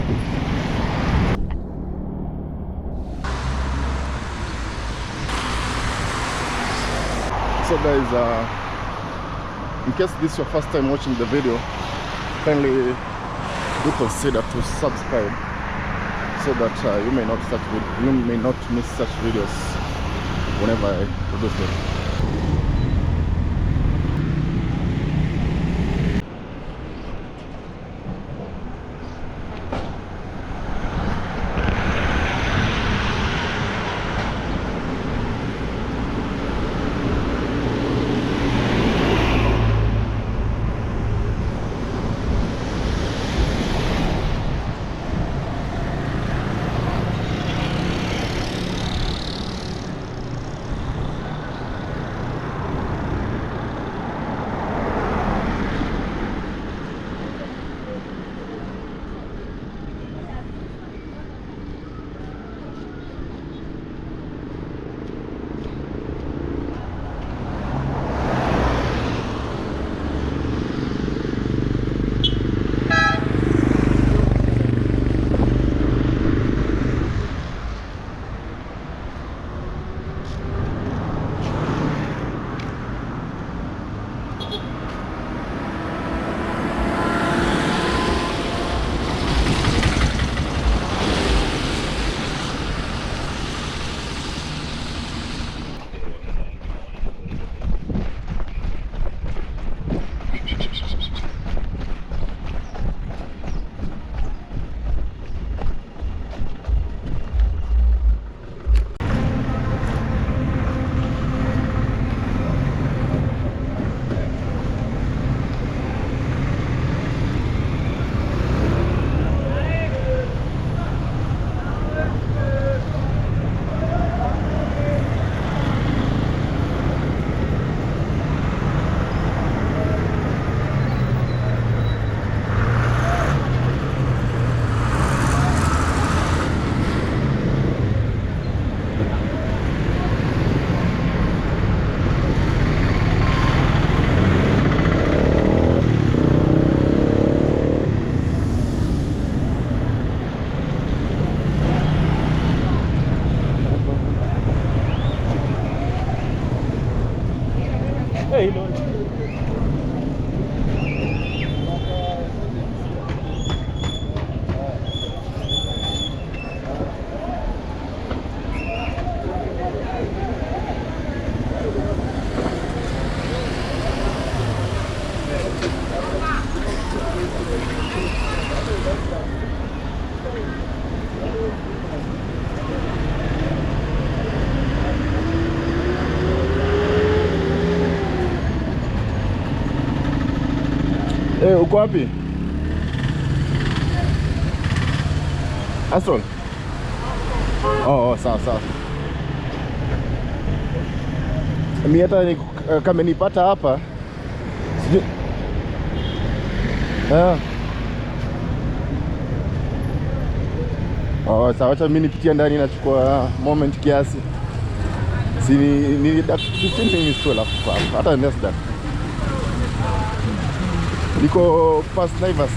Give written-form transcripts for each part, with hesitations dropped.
So guys, in case this is your first time watching the video, kindly do consider to subscribe so that you may not miss such videos whenever I produce them. Uko wapi? Aston? Oh, sawa. Mimi hata kama nipata hapa. Oh, sawa, acha mimi nipitie ndani nachukua moment kiasi. Si ni 15 minutes tu hata less than. Niko past Naivas.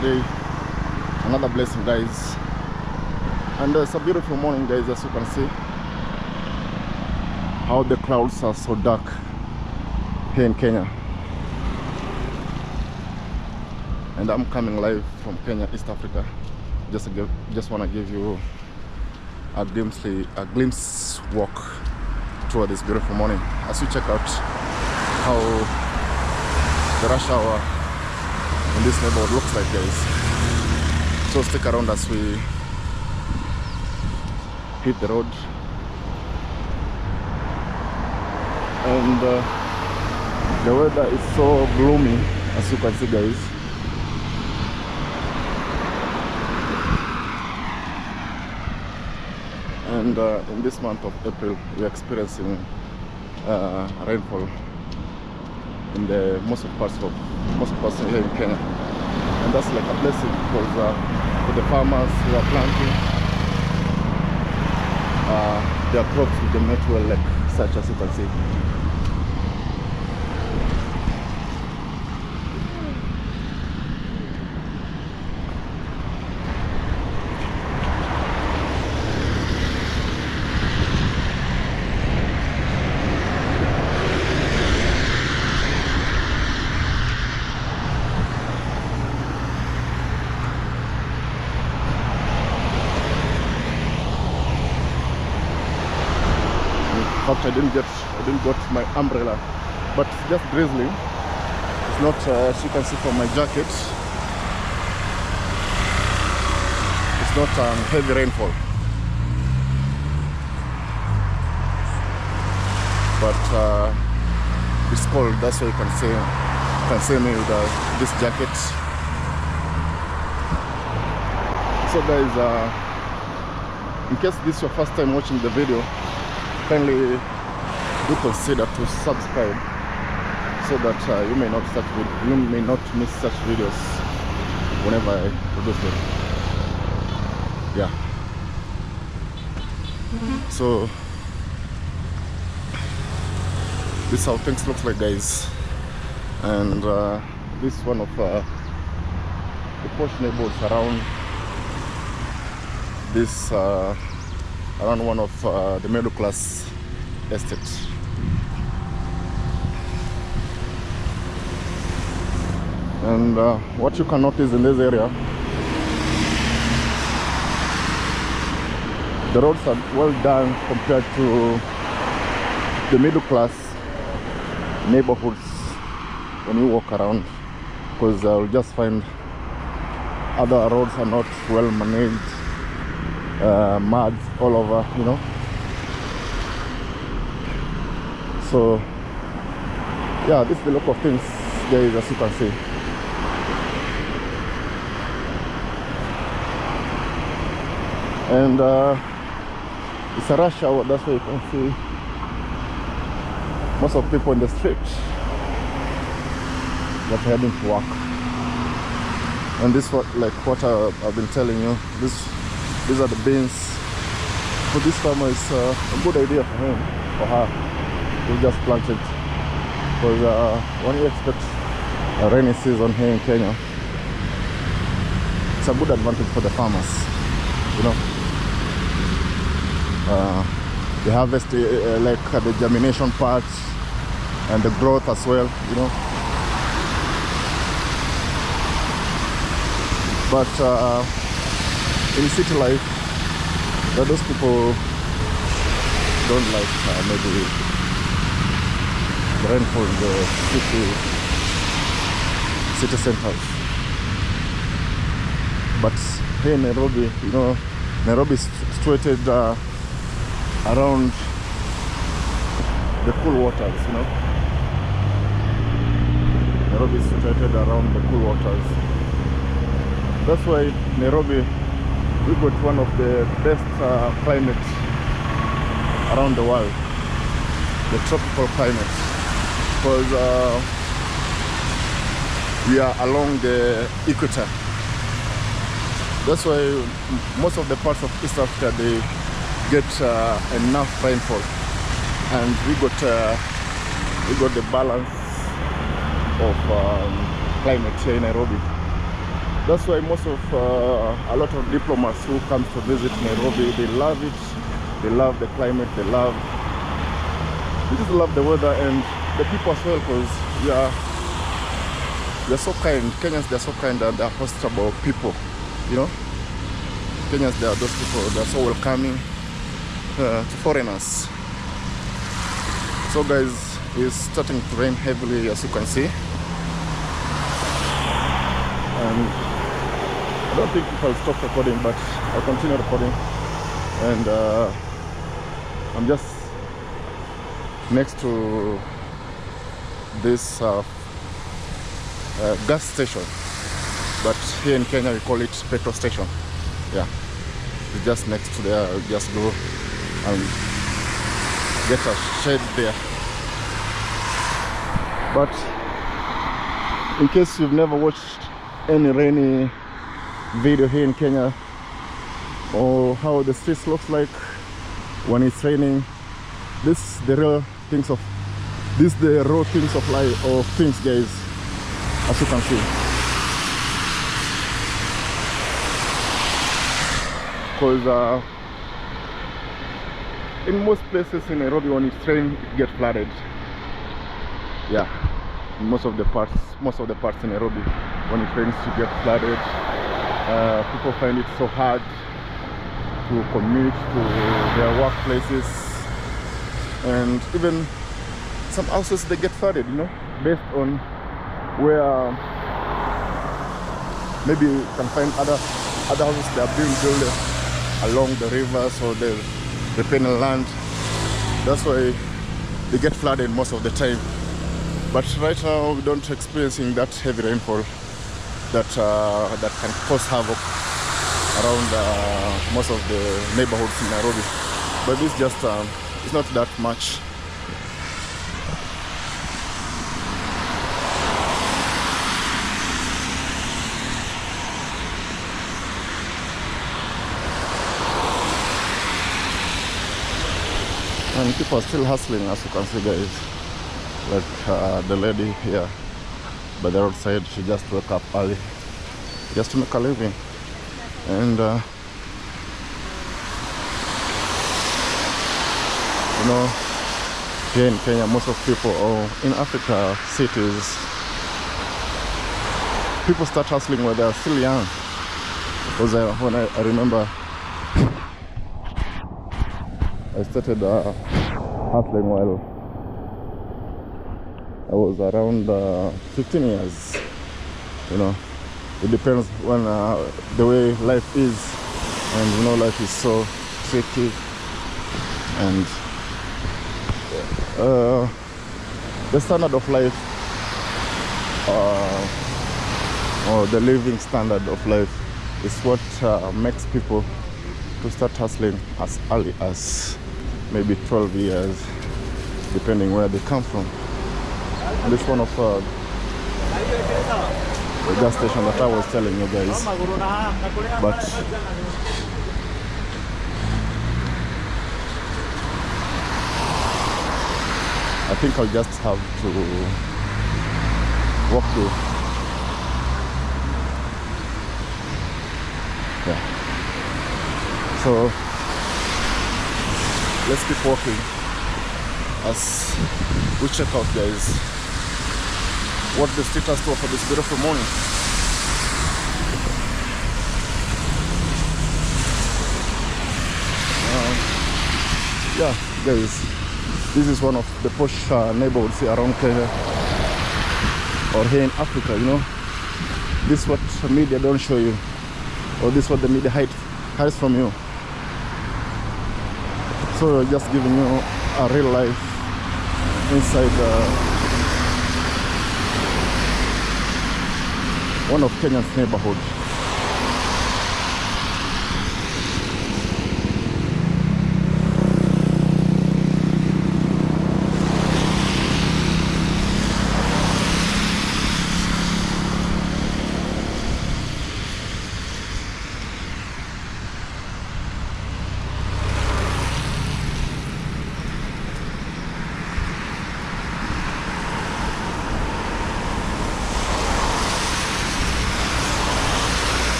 day, another blessing, guys. And it's a beautiful morning, guys, as you can see how the clouds are so dark here in Kenya. And I'm coming live from Kenya, East Africa. Just want to give you a glimpse walk toward this beautiful morning as you check out how the rush hour in this neighborhood looks like, guys. So stick around as we hit the road. And the weather is so gloomy, as you can see, guys. And in this month of April, we're experiencing rainfall in the most parts here in Kenya, and that's like a blessing because for the farmers who are planting their crops with the natural, like such as you can see. I didn't got my umbrella, but it's just drizzling. It's not, as you can see from my jacket, it's not heavy rainfall, but it's cold. That's why you can see me with this jacket. So guys, in case this is your first time watching the video, kindly do consider to subscribe so that you may not miss such videos whenever I produce them. Yeah. So this is how things look like, guys. And this is one of the posh neighborhoods around this around one of the middle class estates. And what you can notice in this area, the roads are well done compared to the middle class neighborhoods when you walk around, because you'll just find other roads are not well managed. Mud all over, you know. So yeah, this is the look of things, guys, as you can see. And it's a rush hour, that's why you can see most of people in the street that are heading to work. And this what I've been telling you, these are the beans. For this farmer, it's a good idea for him or her to just plant it, because when you expect a rainy season here in Kenya, it's a good advantage for the farmers, you know. They harvest like the germination part and the growth as well, you know. But in city life, those people don't like maybe the rainfall in the city centers. But here in Nairobi, you know, Nairobi is situated around the cool waters, you know. Nairobi is situated around the cool waters. That's why Nairobi, we got one of the best climates around the world, the tropical climate, because we are along the equator. That's why most of the parts of East Africa, they get enough rainfall, and we got the balance of climate here in Nairobi. That's why most of a lot of diplomats who come to visit Nairobi, they love it. They love the climate. They just love the weather and the people as well, because they're so kind. Kenyans, they're so kind and they're hospitable people. You know, Kenyans, they are those people. They're so welcoming to foreigners. So guys, it's starting to rain heavily, as you can see. And I don't think if I'll stop recording, but I'll continue recording. And I'm just next to this gas station, but here in Kenya we call it petrol station. Yeah, it's just next to there. I'll just go and get a shade there. But in case you've never watched any rainy video here in Kenya, or how the streets looks like when it's raining, this is the raw things of life, of things, guys, as you can see. Because in most places in Nairobi, when it's raining, it gets flooded. Yeah, in most of the parts in Nairobi, when it rains, you get flooded. People find it so hard to commute to their workplaces, and even some houses, they get flooded, you know, based on where maybe you can find other houses that are being built along the rivers or the penal land. That's why they get flooded most of the time. But right now we don't experiencing that heavy rainfall that can cause havoc around most of the neighborhoods in Nairobi. But this just it's not that much. And people are still hustling, as you can see, guys. Like the lady here by the roadside, she just woke up early just to make a living. And you know, here in Kenya, most of people, or in Africa cities, people start hustling when they're still young. Because when I remember, I started hustling while I was around 15 years. You know, it depends when the way life is, and you know, life is so tricky, and the standard of life, or the living standard of life, is what makes people to start hustling as early as maybe 12 years, depending where they come from. And this one of the gas station that I was telling you guys. But I think I'll just have to walk through. Yeah. So let's keep walking as we check out, guys, what the street has to offer this beautiful morning. Yeah, guys, this is one of the posh neighborhoods here around Kenya, or here in Africa. You know, this is what the media don't show you, or this is what the media hides from you. So just giving you a real life inside one of Kenya's neighborhoods.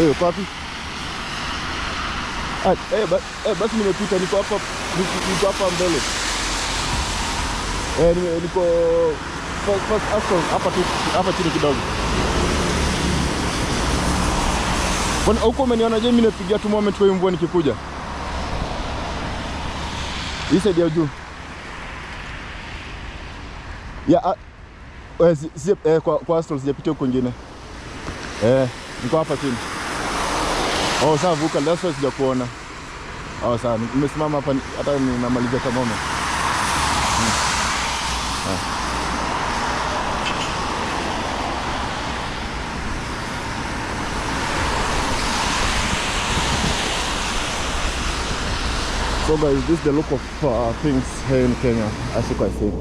Wewe uko wapi? Basi nimepita, niko hapa mbele. Niko first Aston hapa chini kidogo. Bwana huko umeniona je, mimi napigia tu moment kwa mvua nikikuja. Hii side ya juu. Ya kwa Aston sijapitia huko kwingine. Niko hapa chini. Oh, sawa vuka, that's why sijakuona. Oh, sawa, nimesimama hapa hata ninamaliza kama moment. So guys, this is the look of things here in Kenya, as you can see.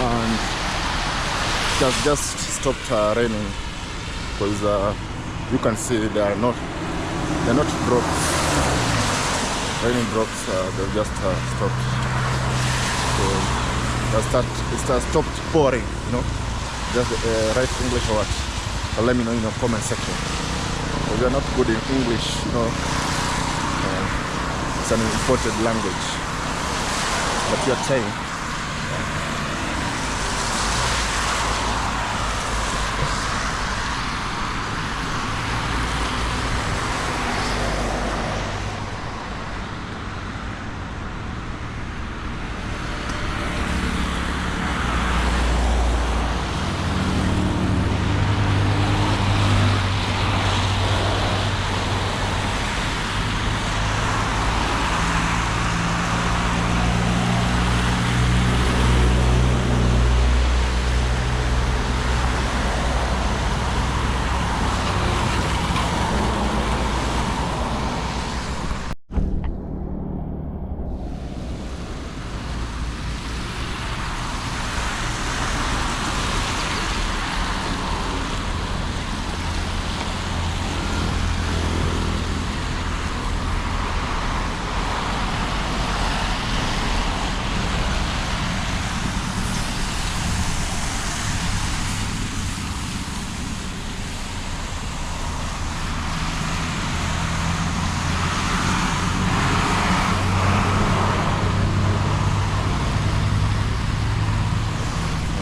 And it has just stopped raining, because you can see they're not drops, raining drops. They've just stopped. So it has stopped pouring, you know. Just write English or what? Or let me know in your comment section. If you're not good in English, you know, it's an imported language, but you're trying.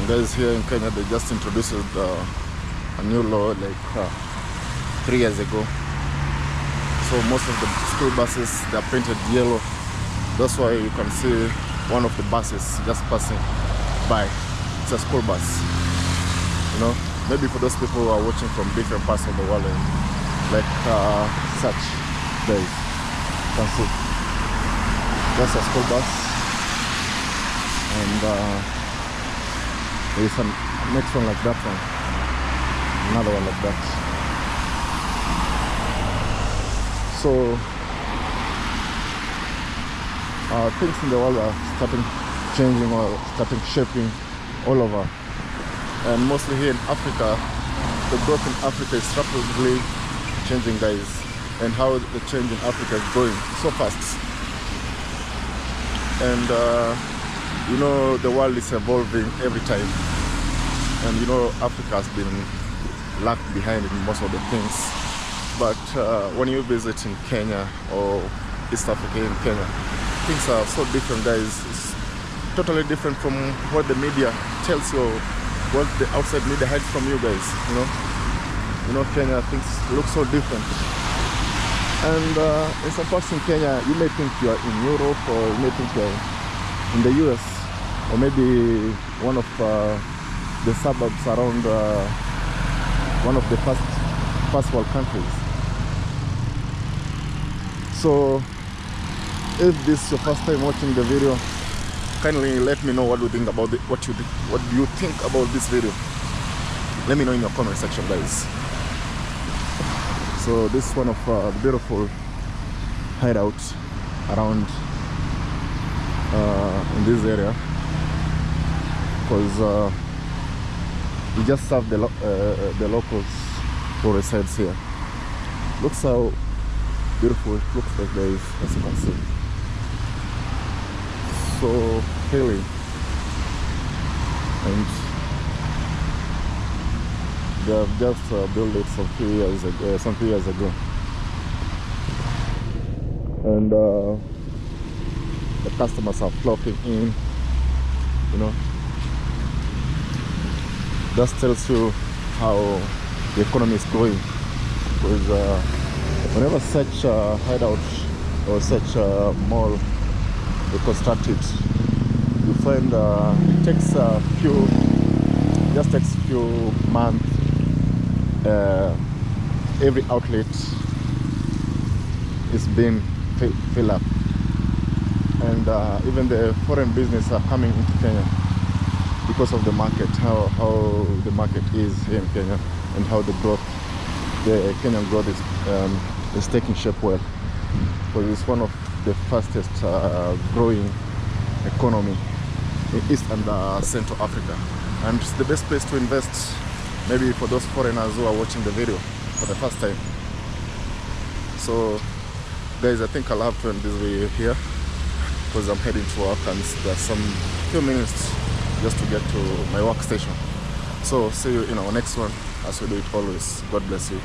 Guys, here in Kenya they just introduced a new law like 3 years ago. So most of the school buses, they are painted yellow. That's why you can see one of the buses just passing by. It's a school bus, you know. Maybe for those people who are watching from different parts of the world, like such days, you can see that's a school bus. And there is a next one like that one, another one like that. So things in the world are starting changing or starting shaping all over, and mostly here in Africa. The growth in Africa is rapidly changing, guys, and how the change in Africa is going so fast. And you know, the world is evolving every time, and you know, Africa has been lagged behind in most of the things. But when you visit in Kenya or East Africa in Kenya, things are so different, guys. It's totally different from what the media tells you, or what the outside media hides from you guys. You know, Kenya, things look so different. And in some parts in Kenya, you may think you are in Europe, or you may think you are in the US, or maybe one of the suburbs around one of the first world countries. So if this is your first time watching the video, kindly let me know what you think about it. What do you think about this video? Let me know in your comment section, guys. So this is one of the beautiful hideouts around in this area, because We just serve the locals who resides here. Looks how beautiful it looks like, guys, as you can see. So hilly, and they have just built it some few years ago, and the customers are flocking in. You know, that tells you how the economy is growing, because whenever such a hideout or such a mall they construct it, you find it takes just a few months. Every outlet is being filled up, and even the foreign business are coming into Kenya because of the market, how the market is here in Kenya, and how the Kenyan growth is taking shape well, because it's one of the fastest growing economy in East and Central Africa, and it's the best place to invest, maybe for those foreigners who are watching the video for the first time. So guys, I think I'll have to end this video here, because I'm heading to work and there's some few minutes just to get to my workstation. So see you in our next one, as we do it always. God bless you.